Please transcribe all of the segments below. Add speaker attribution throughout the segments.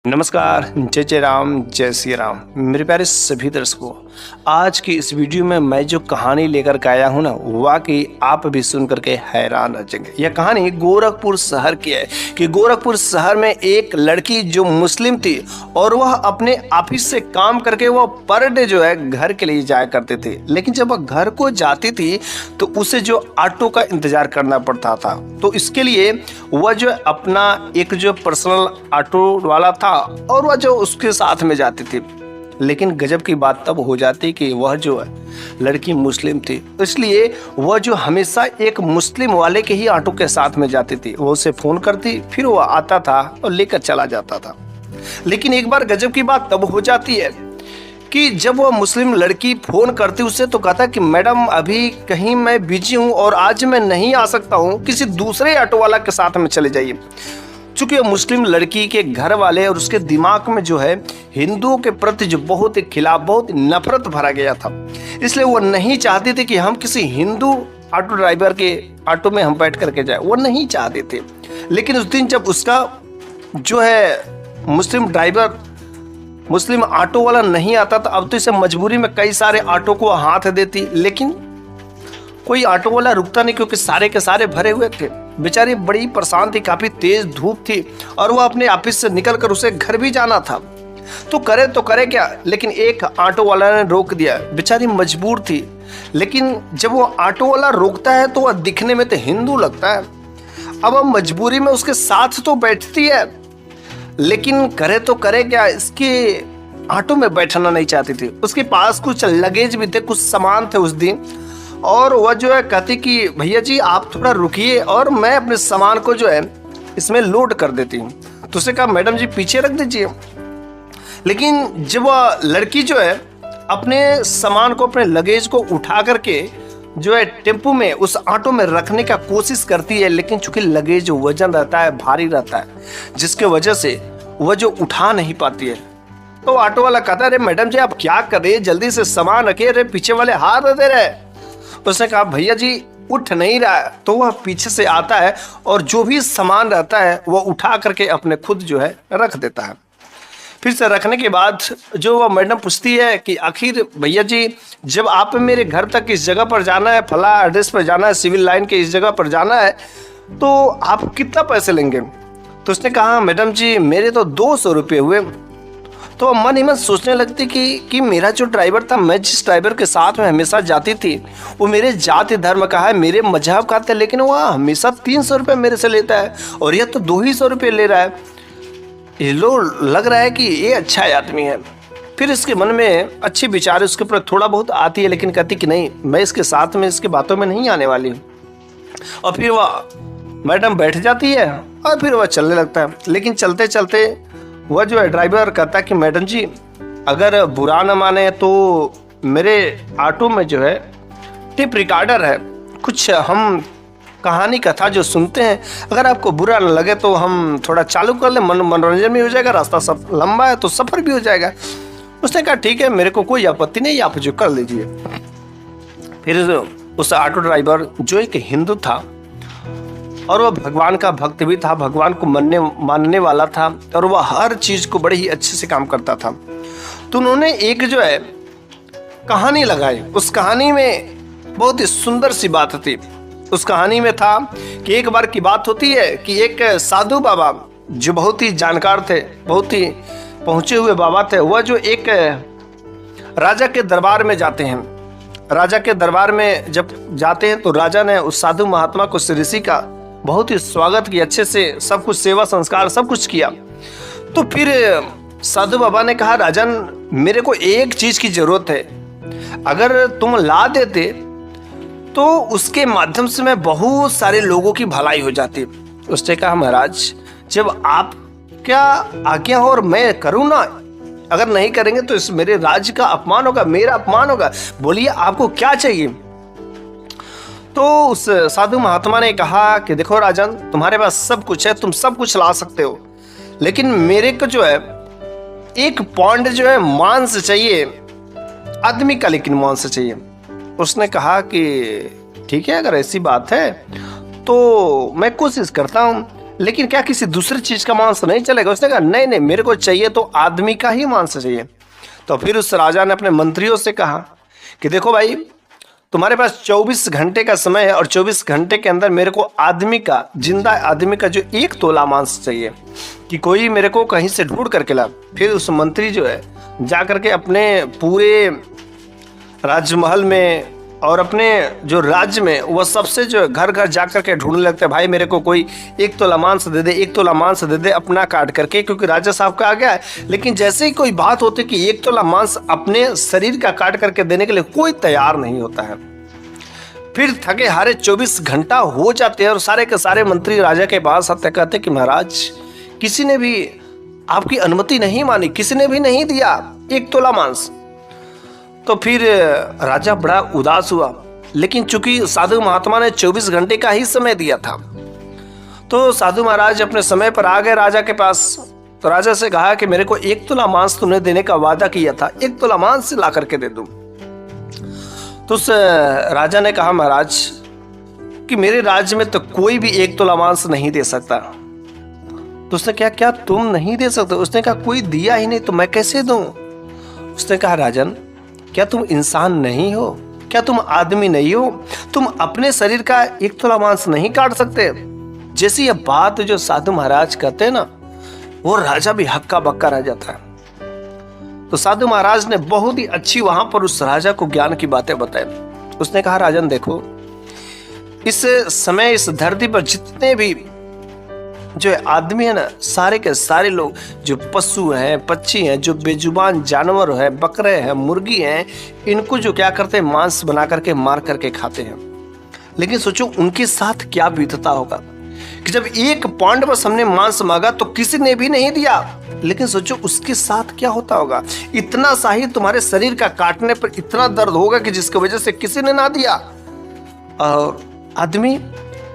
Speaker 1: नमस्कार, जय जय राम, जय श्री राम। मेरे प्यारे सभी दर्शकों, आज की इस वीडियो में मैं जो कहानी लेकर के आया हूँ ना, वाकई आप भी सुन करके हैरान रह जाएंगे। यह कहानी गोरखपुर शहर की है कि गोरखपुर शहर में एक लड़की जो मुस्लिम थी और वह अपने ऑफिस से काम करके वह पर डे जो है घर के लिए जाया करते थे। लेकिन जब वह घर को जाती थी तो उसे जो ऑटो का इंतजार करना पड़ता था, तो इसके लिए वह जो अपना एक जो पर्सनल ऑटो वाला था और वह जो उसके साथ में जाती थी। लेकिन गजब की बात तब हो जाती कि वह जो है लड़की मुस्लिम थी, इसलिए वह जो हमेशा एक मुस्लिम वाले के ही ऑटो के साथ में जाती थी। वो उसे फोन करती, फिर वह आता था और लेकर चला जाता था। लेकिन एक बार गजब की बात तब हो जाती है कि जब वह मुस्लिम लड़की फोन करती उससे, तो कहता कि मैडम अभी कहीं मैं बिजी हूँ और आज मैं नहीं आ सकता हूँ, किसी दूसरे ऑटो वाला के साथ में चले जाइए। चूंकि वो मुस्लिम लड़की के घर वाले और उसके दिमाग में जो है हिंदुओं के प्रति जो बहुत ही खिलाफ, बहुत नफरत भरा गया था, इसलिए वो नहीं चाहते थे कि हम किसी हिंदू ऑटो ड्राइवर के ऑटो में हम बैठ करके जाए। वो नहीं चाहते थे। लेकिन उस दिन जब उसका जो है मुस्लिम ऑटो वाला नहीं आता था, अब तो इसे मजबूरी में कई सारे ऑटो को हाथ देती, लेकिन कोई ऑटो वाला रुकता नहीं क्योंकि सारे के सारे भरे हुए थे। बेचारी बड़ी परेशान थी, काफी तेज धूप थी और वो अपने ऑफिस से निकलकर उसे घर भी जाना था। तो करे क्या, लेकिन एक ऑटो वाला ने रोक दिया। बेचारी मजबूर थी, लेकिन जब वो ऑटो वाला रोकता है तो वह दिखने में तो हिंदू लगता है। अब वह मजबूरी में उसके साथ तो बैठती है, लेकिन करे क्या, इसके ऑटो में बैठना नहीं चाहती थी। उसके पास कुछ लगेज भी थे, कुछ सामान थे उस दिन, और वह जो है कहती कि भैया जी आप थोड़ा रुकिए और मैं अपने सामान को जो है इसमें लोड कर देती हूँ। तो उसे कहा मैडम जी पीछे रख दीजिए। लेकिन जब वह लड़की जो है अपने सामान को, अपने लगेज को उठा करके जो है टेम्पो में, उस ऑटो में रखने का कोशिश करती है, लेकिन चूंकि लगेज वजन रहता है, भारी रहता है, जिसके वजह से वह जो उठा नहीं पाती है। तो ऑटो वाला कहता है अरे मैडम जी आप क्या कर रहे हैं, जल्दी से सामान रखिए, अरे पीछे वाले हाथ दे रहे। उसने कहा भैया जी उठ नहीं रहा है। तो वह पीछे से आता है और जो भी सामान रहता है वह उठा करके अपने खुद जो है रख देता है। फिर से रखने के बाद जो वह मैडम पूछती है कि आखिर भैया जी जब आप मेरे घर तक इस जगह पर जाना है, फला एड्रेस पर जाना है, सिविल लाइन के इस जगह पर जाना है, तो आप कितना पैसे लेंगे? तो उसने कहा मैडम जी मेरे तो 200 रुपये हुए। तो मन ही मन सोचने लगती कि मेरा जो ड्राइवर था, मैं जिस ड्राइवर के साथ में हमेशा जाती थी, वो मेरे जाति धर्म का है, मेरे मजहब का था, लेकिन वह हमेशा 300 रुपये मेरे से लेता है और यह तो 200 रुपये ले रहा है। ये लग रहा है कि ये अच्छा आदमी है। फिर इसके मन में अच्छे विचार उसके ऊपर थोड़ा बहुत आती है, लेकिन कहती कि नहीं, मैं इसके साथ में इसके बातों में नहीं आने वाली हूँ। और फिर वह मैडम बैठ जाती है और फिर वह चलने लगता है। लेकिन चलते चलते वह जो है ड्राइवर कहता कि मैडम जी अगर बुरा न माने तो मेरे ऑटो में जो है टिप रिकॉर्डर है, कुछ हम कहानी कथा जो सुनते हैं, अगर आपको बुरा न लगे तो हम थोड़ा चालू कर ले, मनोरंजन भी हो जाएगा, रास्ता सब लंबा है तो सफ़र भी हो जाएगा। उसने कहा ठीक है, मेरे को कोई आपत्ति नहीं, आप जो कर लीजिए। फिर उस ऑटो ड्राइवर जो एक हिंदू था और वह भगवान का भक्त भी था, भगवान को मानने वाला था और वह हर चीज़ को बड़े ही अच्छे से काम करता था। तो उन्होंने एक जो है कहानी लगाई। उस कहानी में बहुत ही सुंदर सी बात थी। उस कहानी में था कि एक बार की बात होती है कि एक साधु बाबा जो बहुत ही जानकार थे, बहुत ही पहुँचे हुए बाबा थे, वह जो एक राजा के दरबार में जाते हैं। राजा के दरबार में जब जाते हैं तो राजा ने उस साधु महात्मा को, उस ऋषि का बहुत ही स्वागत किया, अच्छे से सब कुछ, सेवा संस्कार सब कुछ किया। तो फिर साधु बाबा ने कहा राजन मेरे को एक चीज की जरूरत है, अगर तुम ला देते तो उसके माध्यम से मैं बहुत सारे लोगों की भलाई हो जाती। उसने कहा महाराज जब आप क्या आज्ञा हो और मैं करूँ ना, अगर नहीं करेंगे तो इस मेरे राज्य का अपमान होगा, मेरा अपमान होगा, बोलिए आपको क्या चाहिए? तो उस साधु महात्मा ने कहा कि देखो राजन तुम्हारे पास सब कुछ है, तुम सब कुछ ला सकते हो, लेकिन मेरे को जो है एक पौंड जो है मांस चाहिए, आदमी का, लेकिन मांस चाहिए। उसने कहा कि ठीक है, अगर ऐसी बात है तो मैं कोशिश करता हूँ, लेकिन क्या किसी दूसरी चीज का मांस नहीं चलेगा? उसने कहा नहीं नहीं, मेरे को चाहिए तो आदमी का ही मांस चाहिए। तो फिर उस राजा ने अपने मंत्रियों से कहा कि देखो भाई, तुम्हारे पास 24 घंटे का समय है और 24 घंटे के अंदर मेरे को आदमी का, जिंदा आदमी का जो 1 तोला मांस चाहिए, कि कोई मेरे को कहीं से ढूंढ करके ला। फिर उस मंत्री जो है जा करके अपने पूरे राजमहल में और अपने जो राज्य में वह सबसे जो घर घर जा करके ढूंढने लगते हैं, भाई मेरे को कोई 1 तोला मांस दे दे, 1 तोला मांस दे दे अपना काट करके, क्योंकि राजा साहब का आ गया है। लेकिन जैसे ही कोई बात होती कि 1 तोला मांस अपने शरीर का काट करके देने के लिए कोई तैयार नहीं होता है। फिर थके हारे 24 घंटा हो जाते हैं और सारे के सारे मंत्री राजा के पास आते, कहते कि महाराज किसी ने भी आपकी अनुमति नहीं मानी, किसी ने भी नहीं दिया 1 तोला मांस। तो फिर राजा बड़ा उदास हुआ, लेकिन चूंकि साधु महात्मा ने 24 घंटे का ही समय दिया था, तो साधु महाराज अपने समय पर आ गए राजा के पास। तो राजा से कहा कि मेरे को 1 तोला मांस तुमने देने का वादा किया था, 1 तोला मांस ला करके दे दूं। तो उस राजा ने कहा महाराज कि मेरे राज्य में तो कोई भी 1 तोला मांस नहीं दे सकता। तो उसने कहा क्या तुम नहीं दे सकते? उसने कहा कोई दिया ही नहीं तो मैं कैसे दूं? उसने कहा राजन, क्या तुम इंसान नहीं हो? क्या तुम आदमी नहीं हो? तुम अपने शरीर का 1 तोला मांस नहीं काट सकते? जैसी यह बात जो साधु महाराज कहते हैं ना, वो राजा भी हक्का बक्का रह जाता है। तो साधु महाराज ने बहुत ही अच्छी वहां पर उस राजा को ज्ञान की बातें बताई। उसने कहा राजन देखो, इस समय इस धरती पर जितने भी जो आदमी है ना, सारे के सारे लोग, जो पशु हैं, पक्षी हैं, जो बेजुबान जानवर हैं, बकरे हैं, मुर्गी हैं, इनको जो क्या करते हैं मांस बना करके मार करके खाते हैं। लेकिन सोचो उनके साथ क्या बीतता होगा कि जब 1 पाउंड बस हमने मांस मांगा तो किसी ने भी नहीं दिया, लेकिन सोचो उसके साथ क्या होता होगा। इतना सा ही तुम्हारे शरीर का काटने पर इतना दर्द होगा कि जिसकी वजह से किसी ने ना दिया। और आदमी,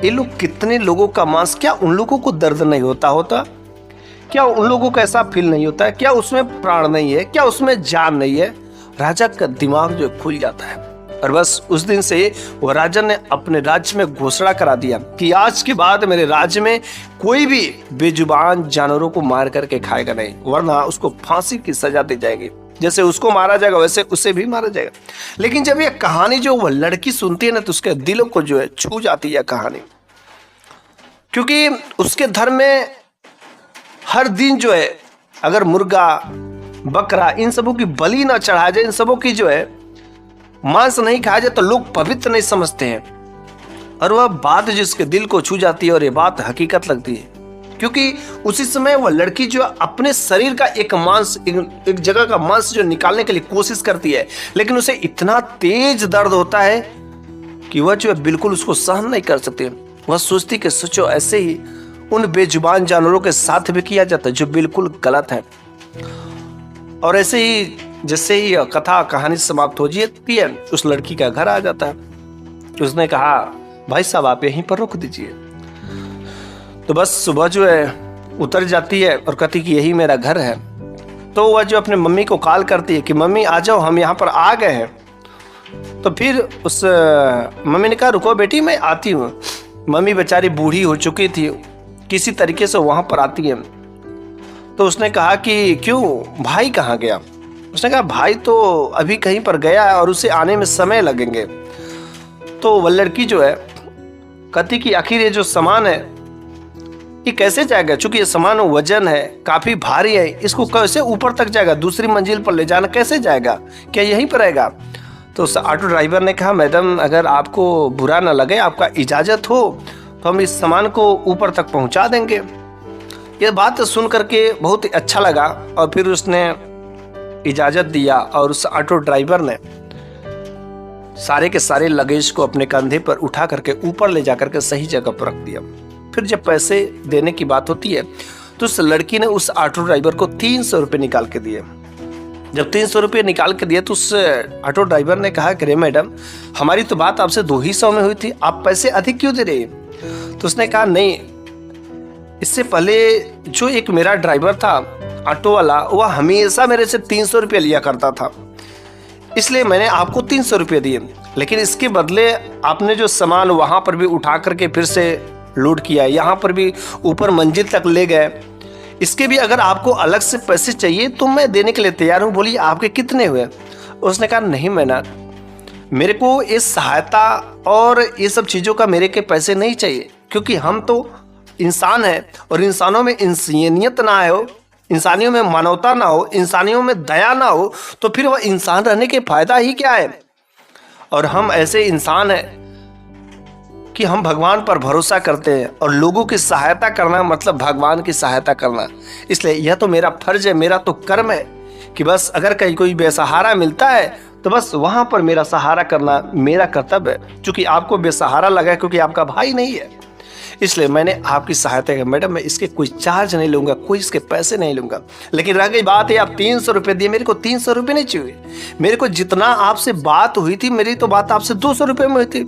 Speaker 1: ये लोग कितने लोगों का मांस, क्या उन लोगों को दर्द नहीं होता? क्या उन लोगों को ऐसा फील नहीं होता है? क्या उसमें प्राण नहीं है? क्या उसमें जान नहीं है? राजा का दिमाग जो खुल जाता है। और बस उस दिन से वो राजा ने अपने राज्य में घोषणा करा दिया कि आज के बाद मेरे राज्य में कोई भी बेजुबान जानवरों को मार करके खाएगा नहीं, वरना उसको फांसी की सजा दी जाएगी। जैसे उसको मारा जाएगा वैसे उसे भी मारा जाएगा। लेकिन जब ये कहानी जो वो लड़की सुनती है ना, तो उसके दिलों को जो है छू जाती है कहानी, क्योंकि उसके धर्म में हर दिन जो है अगर मुर्गा, बकरा, इन सबों की बलि ना चढ़ाया जाए, इन सबों की जो है मांस नहीं खाया जाए, तो लोग पवित्र नहीं समझते हैं। और वह बात जिसके दिल को छू जाती है और ये बात हकीकत लगती है, क्योंकि उसी समय वह लड़की जो अपने शरीर का एक मांस, एक जगह का मांस जो निकालने के लिए कोशिश करती है, लेकिन उसे इतना तेज दर्द होता है कि वह जो है बिल्कुल उसको सहन नहीं कर सकती। वह सोचती कि सोचो ऐसे ही उन बेजुबान जानवरों के साथ भी किया जाता है जो बिल्कुल गलत है। और ऐसे ही जैसे ही कथा कहानी समाप्त हो जाती है, उस लड़की का घर आ जाता है। उसने कहा भाई साहब आप यहीं पर रुक दीजिए। तो बस सुबह जो है उतर जाती है और कहती कि यही मेरा घर है। तो वह जो अपने मम्मी को कॉल करती है कि मम्मी आ जाओ, हम यहाँ पर आ गए हैं। तो फिर उस मम्मी ने कहा रुको बेटी मैं आती हूँ। मम्मी बेचारी बूढ़ी हो चुकी थी, किसी तरीके से वहाँ पर आती है। तो उसने कहा कि क्यों भाई कहाँ गया? उसने कहा भाई तो अभी कहीं पर गया है और उसे आने में समय लगेंगे। तो वह लड़की जो है कहती कि आखिर ये जो सामान है ये कैसे जाएगा? चूंकि ये सामान वजन है, काफी भारी है, इसको कैसे ऊपर तक जाएगा? दूसरी मंजिल पर ले जाना कैसे जाएगा? क्या यहीं पर रहेगा? तो उस ऑटो ड्राइवर ने कहा मैडम अगर आपको बुरा ना लगे, आपका इजाज़त हो तो हम इस सामान को ऊपर तक पहुंचा देंगे। ये बात सुन करके बहुत ही अच्छा लगा और फिर उसने इजाज़त दिया और उस ऑटो ड्राइवर ने सारे के सारे लगेज को अपने कंधे पर उठा करके ऊपर ले जा करके सही जगह पर रख दिया। फिर जब पैसे देने की बात होती है तो उस लड़की ने उस ऑटो ड्राइवर को 300 रुपये निकाल के दिए। जब 300 रुपये निकाल के दिए तो उस ऑटो ड्राइवर ने कहा कि रे मैडम हमारी तो बात आपसे 200 में हुई थी, आप पैसे अधिक क्यों दे रहे? तो उसने कहा नहीं, इससे पहले जो एक मेरा ड्राइवर था ऑटो वाला, वह हमेशा मेरे से 300 रुपये लिया करता था, इसलिए मैंने आपको 300 रुपये दिए। लेकिन इसके बदले आपने जो सामान वहाँ पर भी उठा करके फिर से लूट किया, यहाँ पर भी ऊपर मंजिल तक ले गए। इसके भी अगर आपको अलग से पैसे चाहिए तो मैं देने के लिए तैयार हूँ। बोलिए आपके कितने हुए? उसने कहा नहीं मैना, मेरे को इस सहायता और ये सब चीज़ों का मेरे के पैसे नहीं चाहिए, क्योंकि हम तो इंसान हैं और इंसानों में इंसानियत ना हो, इंसानियों में मानवता ना हो, इंसानियों में दया ना हो, तो फिर वह इंसान रहने के फायदा ही क्या है। और हम ऐसे इंसान हैं कि हम भगवान पर भरोसा करते हैं और लोगों की सहायता करना मतलब भगवान की सहायता करना। इसलिए यह तो मेरा फर्ज है, मेरा तो कर्म है कि बस अगर कहीं कोई बेसहारा मिलता है तो बस वहां पर मेरा सहारा करना मेरा कर्तव्य है। क्योंकि आपको बेसहारा लगा क्योंकि आपका भाई नहीं है, इसलिए मैंने आपकी सहायता की। मैडम मैं इसके कोई चार्ज नहीं लूंगा, कोई इसके पैसे नहीं लूंगा। लेकिन रह गई बात है आप 300 रुपये दिए, मेरे को 300 रुपये नहीं चाहिए। मेरे को जितना आपसे बात हुई थी, मेरी तो बात आपसे 200 रुपये में हुई थी।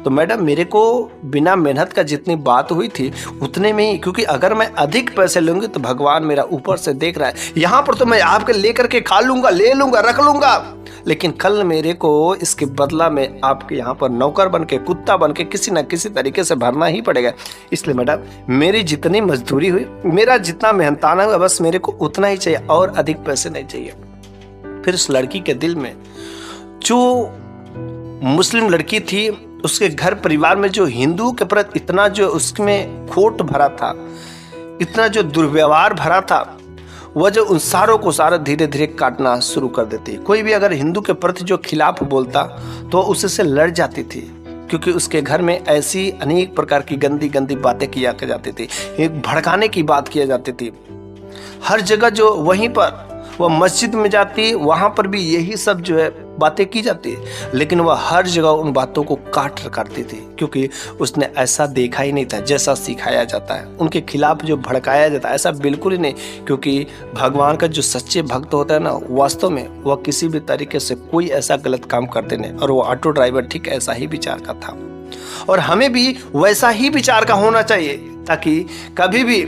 Speaker 1: तो मैडम मेरे को बिना मेहनत का जितनी बात हुई थी उतने में ही, क्योंकि अगर मैं अधिक पैसे लूंगी तो भगवान मेरा ऊपर से देख रहा है। यहाँ पर तो मैं आपके लेकर के खा लूंगा, ले लूंगा, रख लूंगा, लेकिन कल मेरे को इसके बदला में आपके यहाँ पर नौकर बन के, कुत्ता बन के किसी न किसी तरीके से भरना ही पड़ेगा। इसलिए मैडम मेरी जितनी मजदूरी हुई, मेरा जितना मेहनताना हुआ, बस मेरे को उतना ही चाहिए और अधिक पैसे नहीं चाहिए। फिर उस लड़की के दिल में, जो मुस्लिम लड़की थी, उसके घर परिवार में जो हिंदुओं के प्रति इतना जो उसमें खोट भरा था, इतना जो दुर्व्यवहार भरा था, वह जो उन सारों को सारा धीरे धीरे काटना शुरू कर देती। कोई भी अगर हिंदू के प्रति जो खिलाफ बोलता तो उससे लड़ जाती थी, क्योंकि उसके घर में ऐसी अनेक प्रकार की गंदी गंदी बातें किया जाती थी, एक भड़काने की बात किया जाती थी। हर जगह जो वहीं पर वह मस्जिद में जाती, वहाँ पर भी यही सब जो है बातें की जाती है, लेकिन वह हर जगह उन बातों को काट करती थी, क्योंकि उसने ऐसा देखा ही नहीं था जैसा सिखाया जाता है। उनके खिलाफ जो भड़काया जाता है ऐसा बिल्कुल ही नहीं, क्योंकि भगवान का जो सच्चे भक्त होता है ना, वास्तव में वह किसी भी तरीके से कोई ऐसा गलत काम करते नहीं। और वो ऑटो ड्राइवर ठीक ऐसा ही विचार का था, और हमें भी वैसा ही विचार का होना चाहिए, ताकि कभी भी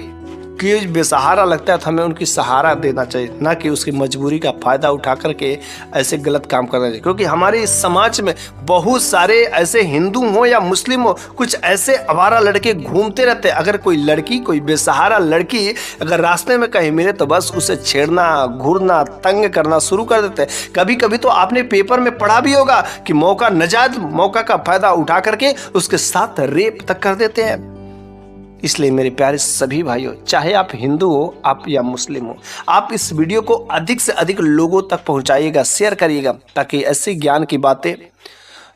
Speaker 1: कि बेसहारा लगता है तो हमें उनकी सहारा देना चाहिए, ना कि उसकी मजबूरी का फ़ायदा उठा करके ऐसे गलत काम करना चाहिए। क्योंकि हमारे इस समाज में बहुत सारे ऐसे हिंदू हो या मुस्लिम हो, कुछ ऐसे आवारा लड़के घूमते रहते हैं। अगर कोई लड़की, कोई बेसहारा लड़की अगर रास्ते में कहीं मिले तो बस उसे छेड़ना, घूरना, तंग करना शुरू कर देते हैं। कभी कभी तो आपने पेपर में पढ़ा भी होगा कि मौका, नजायज मौका का फ़ायदा उठा करके उसके साथ रेप तक कर देते हैं। इसलिए मेरे प्यारे सभी भाइयों, चाहे आप हिंदू हो, आप या मुस्लिम हो, आप इस वीडियो को अधिक से अधिक लोगों तक पहुंचाइएगा, शेयर करिएगा, ताकि ऐसे ज्ञान की बातें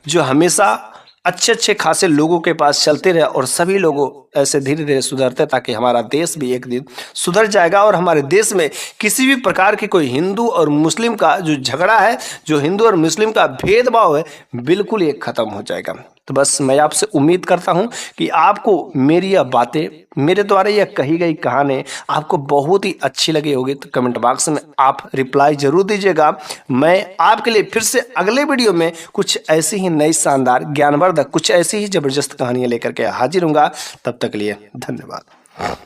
Speaker 1: जो हमेशा अच्छे अच्छे खासे लोगों के पास चलते रहे और सभी लोगों ऐसे धीरे धीरे सुधरते, ताकि हमारा देश भी एक दिन सुधर जाएगा और हमारे देश में किसी भी प्रकार की कोई हिंदू और मुस्लिम का जो झगड़ा है, जो हिंदू और मुस्लिम का भेदभाव है, बिल्कुल ये खत्म हो जाएगा। तो बस मैं आपसे उम्मीद करता हूं कि आपको मेरी यह बातें, मेरे द्वारा यह कही गई कहानी आपको बहुत ही अच्छी लगी होगी। तो कमेंट बॉक्स में आप रिप्लाई जरूर दीजिएगा। मैं आपके लिए फिर से अगले वीडियो में कुछ ऐसी ही नई शानदार ज्ञानवर्धक, कुछ ऐसी ही जबरदस्त कहानियां लेकर के हाजिर हूँगा। तब तक के लिए धन्यवाद।